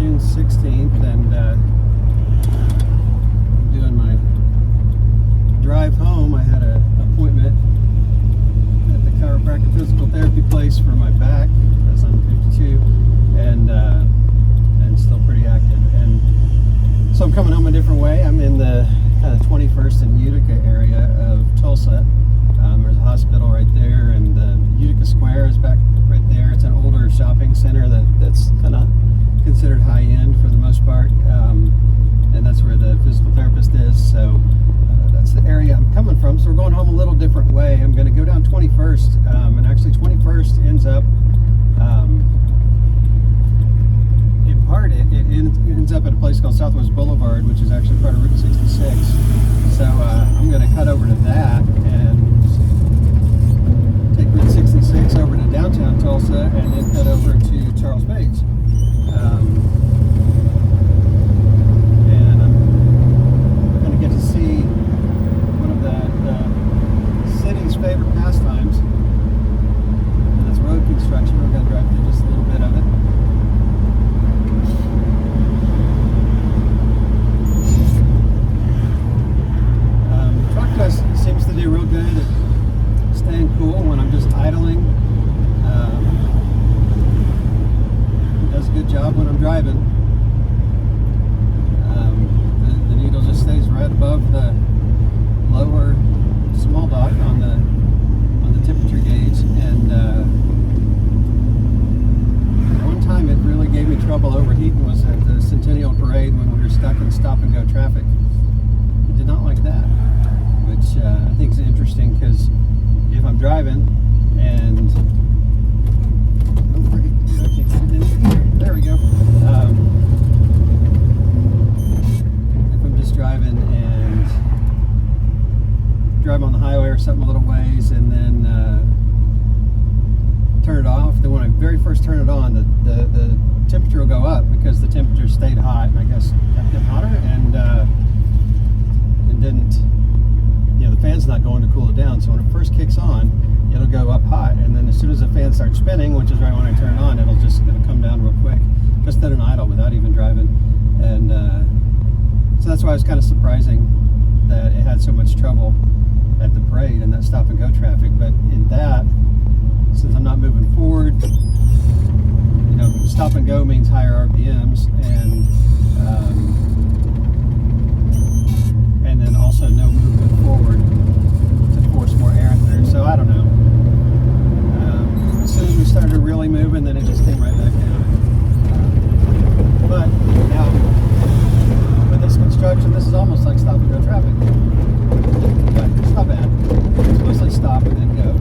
June 16th, and doing my drive home. I had an appointment at the chiropractic physical therapy place for my back, as I'm 52, and still pretty active. And so I'm coming home a different way. I'm in the kind of 21st and Utica area of Tulsa. There's a hospital right there, and Utica Square is back right there. It's an older shopping center that's kind of considered high-end for the most part, and that's where the physical therapist is. So that's the area I'm coming from. So we're going home a little different way. I'm going to go down 21st, and actually 21st ends up in part it ends up at a place called Southwest Boulevard, which is actually part of Route 66. So I'm going to cut over to that and take Route 66 over to downtown Tulsa, and then cut over to Charles Bates. And I'm going to get to see one of the city's favorite pastimes, and that's road construction. We're going to drive through just a little bit of it. Truck seems to do real good at staying cool when I'm just idling. It does a good job when I'm driving. The needle just stays right above the lower small dot on the temperature gauge, and one time it really gave me trouble overheating was at the Centennial Parade when we were stuck in stop and go traffic. I did not like that, which I think is interesting, because if I'm driving and there we go. If I'm just driving and drive on the highway or something a little ways, and then turn it off, then when I very first turn it on, the temperature will go up, because the temperature stayed hot, and I guess kept getting hotter, and didn't, the fan's not going to cool it down. So when it first kicks on, it'll go up hot, and then as soon as the fan starts spinning, which is right when I turn it on, it'll come down real quick, just at an idle without even driving. And so that's why it was kind of surprising that it had so much trouble at the parade and that stop and go traffic. But in that, since I'm not moving forward, stop and go means higher RPMs, and then also no movement forward to force more air through. So I don't know. As soon as we started really moving, then it just came right back down. But now, with this construction, this is almost like stop and go traffic. But it's not bad. It's mostly stop and then go,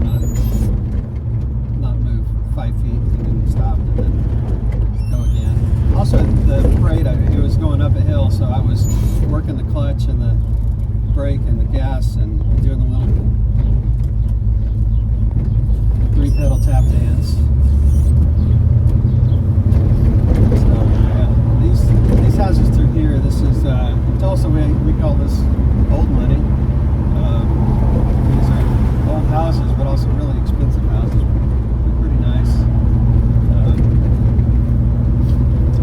not move 5 feet and then stop and then go again. Also, the parade, it was going up a hill, so I was working the clutch and the brake and the gas and doing the little 3-pedal tap dance. So, yeah, these houses through here, this is in Tulsa, we call this old money. These are old houses, but also really expensive houses. They're pretty nice.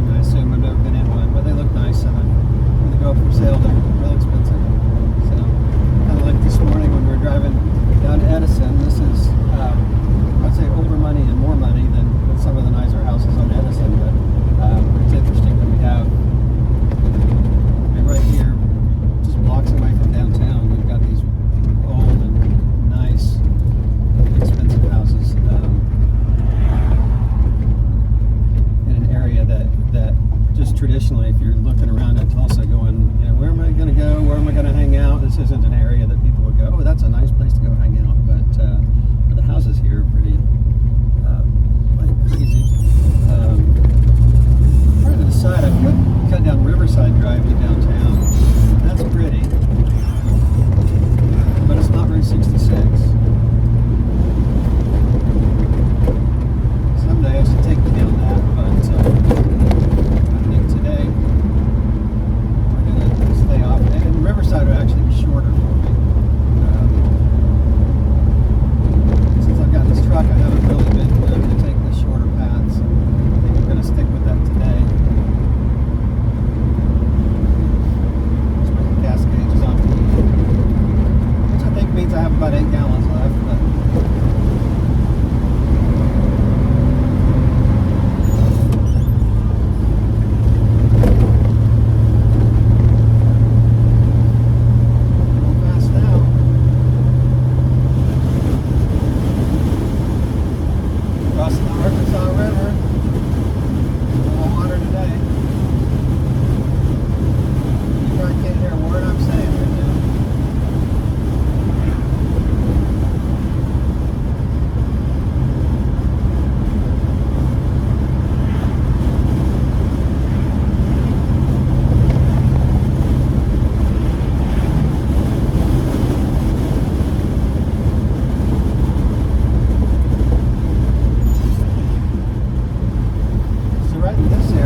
I assume I've never been in one, but they look nice, and when they go up for sale, they're real expensive. Kind of like this morning when we were driving down to Edison. This is, I'd say, older money and more money than some of the nicer houses on Edison, but it's interesting that we have, right here, just blocks away from downtown, we've got these old and nice, expensive houses in an area that just traditionally, if you're looking around at Tulsa going, where am I going to go? Where am I going to hang out? This isn't an area that people would go, oh, that's a nice place to go hang out. But the houses here are pretty crazy. Trying to decide, I could cut down Riverside Drive to downtown. That's pretty, but it's not Route 66. Someday I should take you down that, but I think today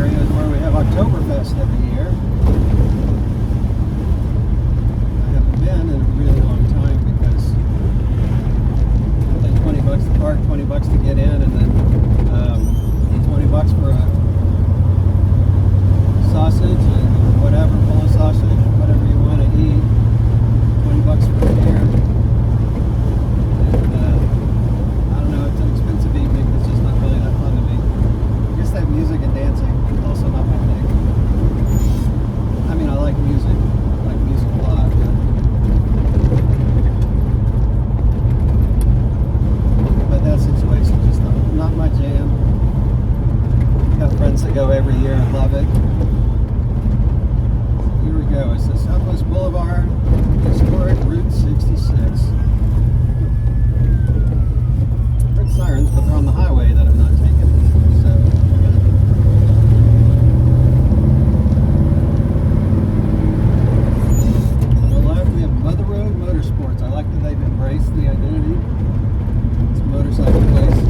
area is where we have Oktoberfest every year. I haven't been in a really long time because I pay $20 to park, $20 to get in, and then $20 for a sausage and whatever, full of sausage, whatever you want to eat. $20 for a beer. And I don't know, it's an expensive evening. It's just not really that fun to me. I guess that music and dancing is also not my thing. I mean, I like music. I like music a lot. But that situation is just not my jam. I have friends that go every year and love it. Here we go. It's the Southwest Boulevard, historic Route 66. Heard sirens, but they're on the highway that I'm not taking. So, on the left, we have Mother Road Motorsports. I like that they've embraced the identity. It's a motorcycle place.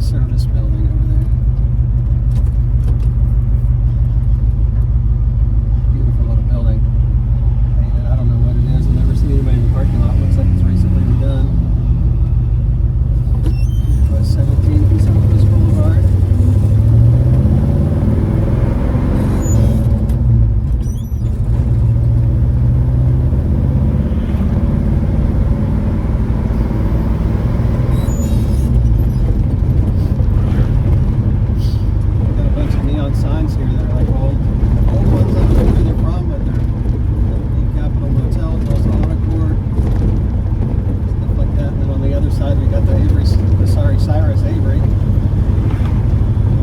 Service building over there. Beautiful little building. I don't know what it is. I've never seen anybody in the parking lot. Looks like it's recently redone. West 17 East Southwest Boulevard. Signs here that are like old ones. I don't know where they're from, but they're the Capitol Motel, Tulsa Auto Court, stuff like that. And then on the other side, we got the Cyrus Avery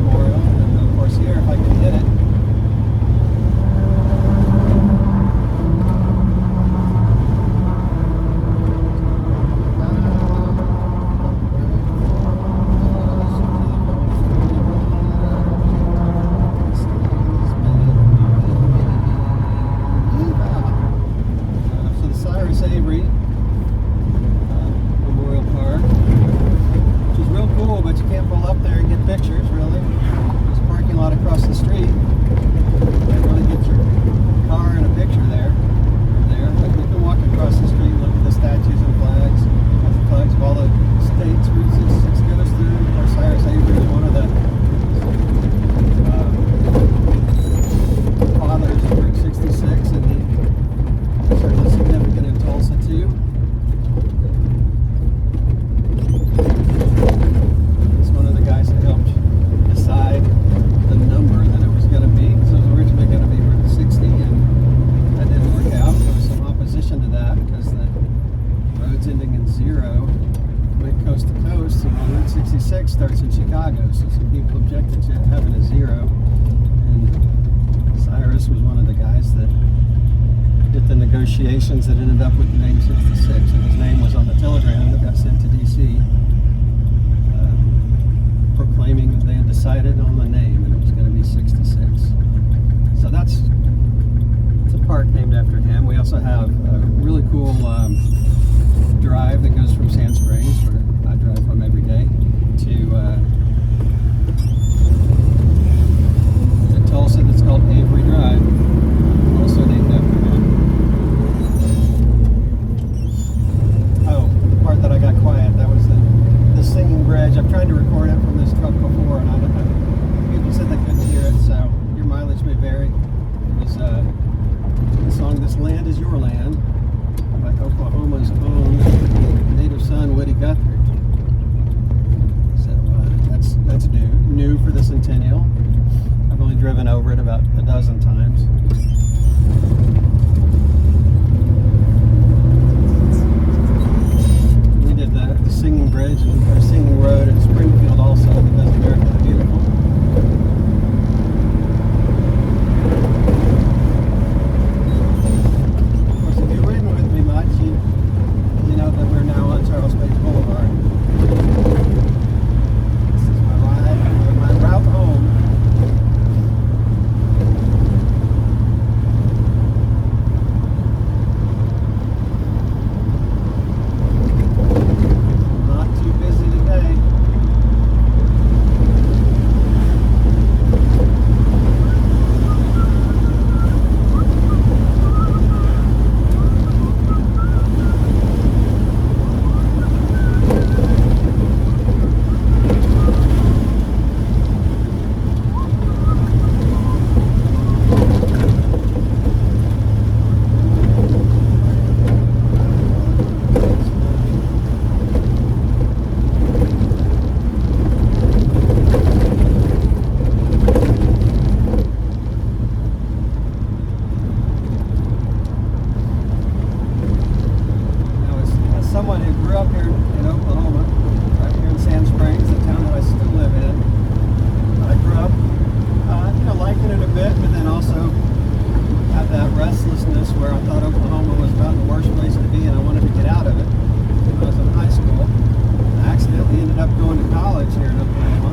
Memorial. And of course, here, if I can hit it. Avery Memorial Park, which is real cool, but you can't pull up there and get pictures, really. There's a parking lot across the street. You can't really get your car in a picture there. But you can walk across the street and look at the statues and flags. That's the flags of all the states Route 66 goes through. Of course, Cyrus Avery is one of the fathers of Route 66, and he certainly significant in Tulsa too. He's one of the guys that helped decide the number that it was going to be. So it was originally going to be Route 60, and that didn't work out. There was some opposition to that because the roads ending in 0 went coast to coast, and Route 66 starts in Chicago. So some people objected to having a 0, and Cyrus was one of the guys that did the negotiations that ended up with the name 66, and his name was on the telegram that got sent to DC, proclaiming that they had decided on the name and it was going to be 66. So that's a park named after him. We also have a really cool drive that goes from Sand Springs, where I drive from every day, to Tulsa. That's called Avery Drive, also named after him. Oh, the part that I got quiet, that was the singing bridge. I've tried to record it from this truck before, and I don't know, people said they couldn't hear it, so your mileage may vary. It was the song "This Land Is Your Land" by Oklahoma. grew up here in Oklahoma, right here in Sand Springs, the town that I still live in. I grew up, liking it a bit, but then also had that restlessness where I thought Oklahoma was about the worst place to be, and I wanted to get out of it. When I was in high school, I accidentally ended up going to college here in Oklahoma.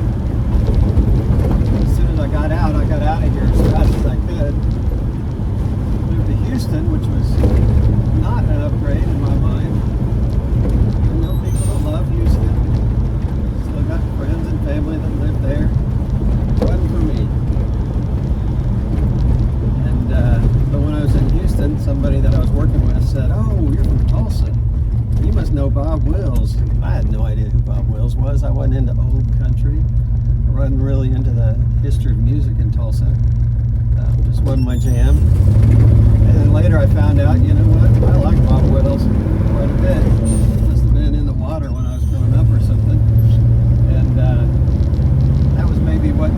As soon as I got out of here as fast as I could. Moved to Houston, which was not an upgrade in my mind. I know people that love Houston. Still got friends and family that live there. It wasn't for me. And but when I was in Houston, somebody that I was working with said, "Oh, you're from Tulsa. You must know Bob Wills." I had no idea who Bob Wills was. I wasn't into old country. I wasn't really into the history of music in Tulsa. Just wasn't my jam. And then later I found out, you know what? I like Bob Wills quite a bit. Must have been in the water when I was growing up or something. And that was maybe what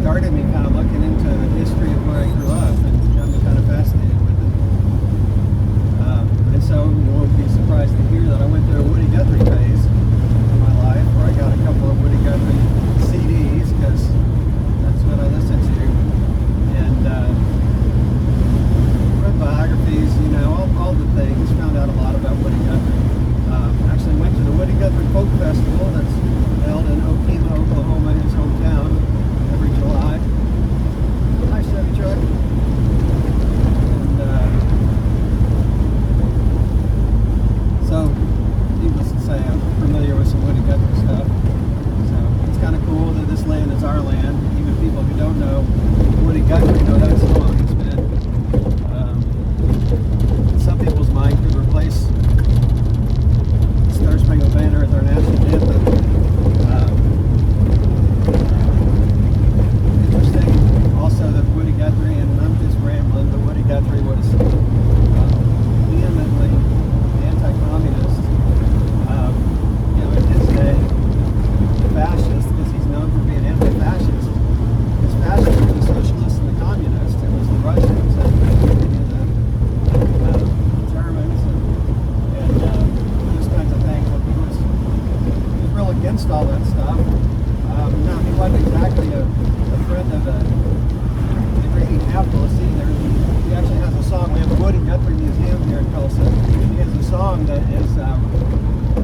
started me kind of looking into the history of where I grew up and got me kind of fascinated with it. And so you won't be surprised to hear that I went through a Woody Guthrie phase in my life where I got a couple of Woody Guthrie CDs because that's what I listened to. And read biographies, all the things, found out a lot about Woody Guthrie. Actually went to the Woody Guthrie Folk Festival that's held in Okima, Oklahoma, his hometown, every July. Nice Chevy truck. And so, needless to say, I'm familiar with some Woody Guthrie stuff. So it's kind of cool that this land is our land. Even people who don't know Woody Guthrie know that song. It's been, in some people's mind, could replace Star Spangled Banner as our national anthem. Interesting also that Woody Guthrie, and I'm just rambling, but Woody Guthrie was vehemently anti-communist. In his day, fascist, because he's known for being anti-fascist. Because fascists were the socialists and the communists. It was the Russians and the Germans and those kinds of things. He was real against all that stuff. No, he wasn't exactly a friend of the degrading capitalists either. He actually has a song. We have a Woody Guthrie Museum here in Tulsa. He has a song that is,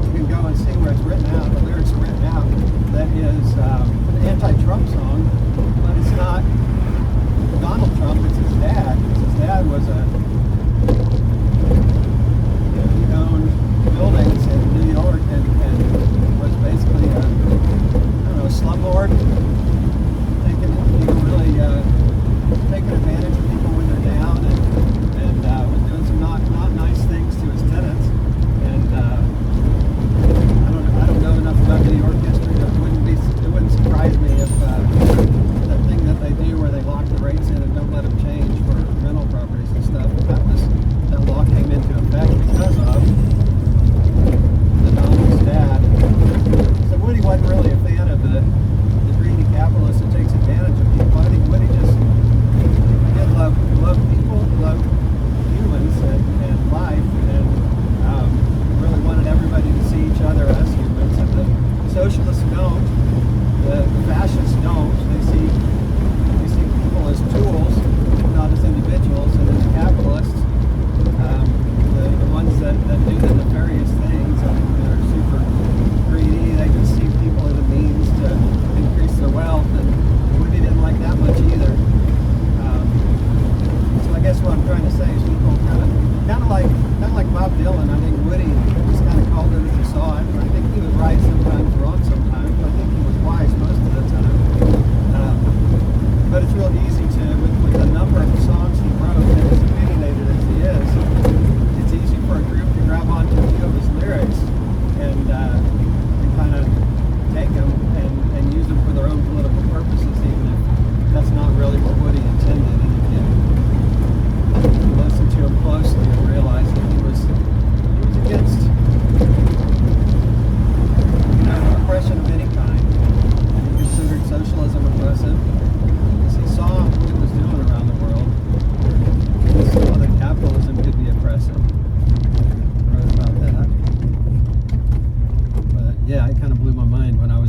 you can go and see where it's written out, the lyrics are written out, that is an anti-Trump song, but it's not Donald Trump, it's his dad. His dad was he owned buildings in New York and was basically a slumlord, taking advantage of people when they're down, and was doing some not nice things to his tenants. And I don't know enough about New York history. It wouldn't surprise me if that thing that they do where they lock the rates in and don't let them change for rental properties and stuff, if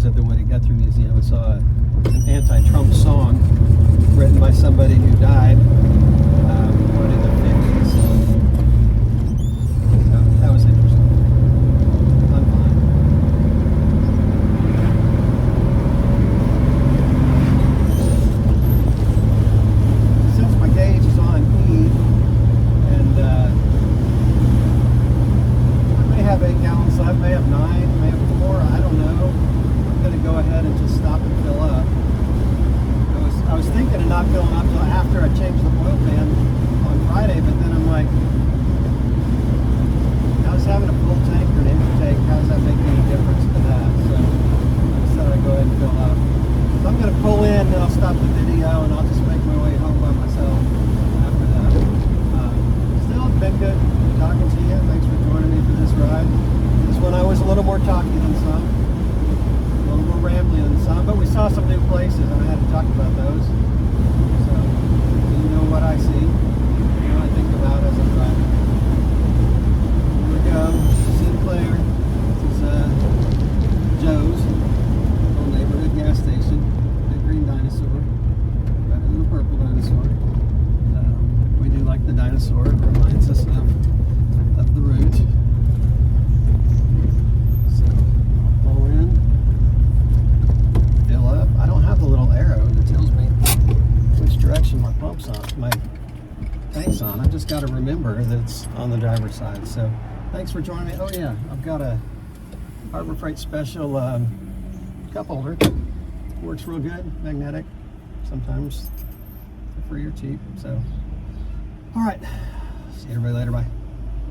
at the Woody Guthrie Museum and saw an anti-Trump song written by somebody who died what, in the 50s. So that was interesting. Fun. Since my gauge is on E, and I may have 8 gallons left, may have 9, may have 4, I don't know. I'm going to go ahead and just stop and fill up. I was thinking of not filling up until after I changed the oil pan on Friday, but then I'm like, how's having a full tank or an empty tank, how does that make any difference to that? So I decided I'd go ahead and fill up. So I'm going to pull in, and I'll stop the video, and I'll just make my way home by myself after that. Still, it's been good talking to you. Thanks for joining me for this ride. This one I was a little more talky than some. A little more rambling than some, but we saw some new places and I had to talk about those. So you know what I see, you know what I think about as I'm driving. Here we go, Sinclair. This is Joe's, little neighborhood gas station. Big green dinosaur, got a little purple dinosaur. We do like the dinosaur, it reminds us of the route. I don't have the little arrow that tells me which direction my pump's on, my tank's on. I just got to remember that it's on the driver's side. So thanks for joining me. Oh yeah, I've got a Harbor Freight special cup holder. Works real good, magnetic. Sometimes they're free or cheap. So, all right, see everybody later. Bye.